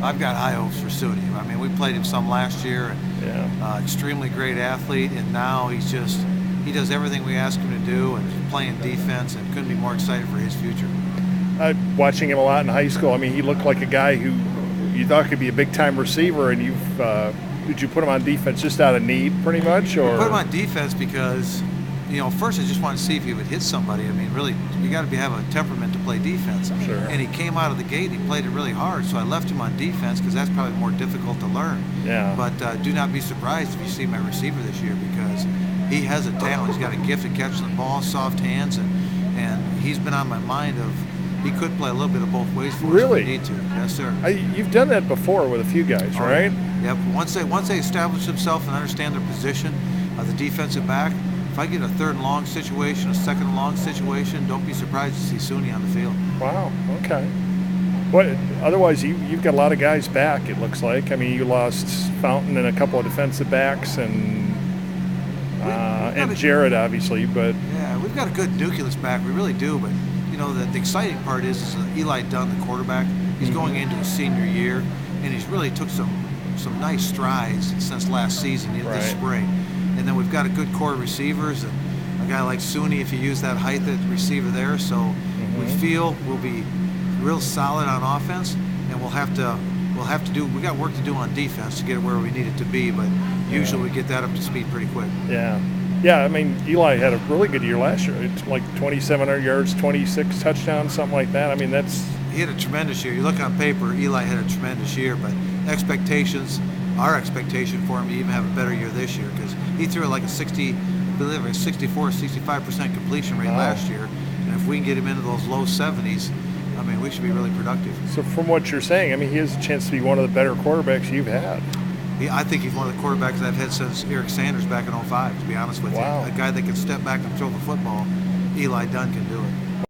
I've got high hopes for Suni. I mean, we played him some last year, and Yeah. extremely great athlete, and now he does everything we ask him to do, and he's playing defense, and couldn't be more excited for his future. Watching him a lot in high school, I mean, he looked like a guy who you thought could be a big-time receiver, and did you put him on defense just out of need, pretty much, or? Put him on defense because, first I just wanted to see if he would hit somebody. I mean, really, you got to have a temperament to play defense. Sure. And he came out of the gate, he played it really hard, so I left him on defense because that's probably more difficult to learn. Yeah. But do not be surprised if you see my receiver this year, because he has a talent. He's got a gift of catching the ball, soft hands, and he's been on my mind of he could play a little bit of both ways for us Really? if we need to. Yes, sir. You've done that before with a few guys, right? Yep. Once they establish themselves and understand their position, the defensive back. If I get a third and long situation, a second and long situation, don't be surprised to see Suni on the field. Wow. Okay. What? Otherwise, you've got a lot of guys back. It looks like. I mean, you lost Fountain and a couple of defensive backs, and Jared, obviously. But yeah, we've got a good nucleus back. We really do. But the exciting part is Eli Dunn, the quarterback. He's going into his senior year, and he's really took some nice strides since last season, this spring. And then we've got a good core of receivers, and a guy like Suni, if you use that height at receiver there. So we feel we'll be real solid on offense, and we got work to do on defense to get it where we need it to be. But usually we get that up to speed pretty quick. Yeah. Yeah, I mean, Eli had a really good year last year. It's like 2,700 yards, 26 touchdowns, something like that. I mean, he had a tremendous year. You look on paper, Eli had a tremendous year, but our expectation for him to even have a better year this year, because he threw like a 64, 65% completion rate last year, and if we can get him into those low 70s, I mean, we should be really productive. So from what you're saying, I mean, he has a chance to be one of the better quarterbacks you've had. I think he's one of the quarterbacks I've had since Eric Sanders back in 05, to be honest with you. A guy that can step back and throw the football, Eli Dunn can do it.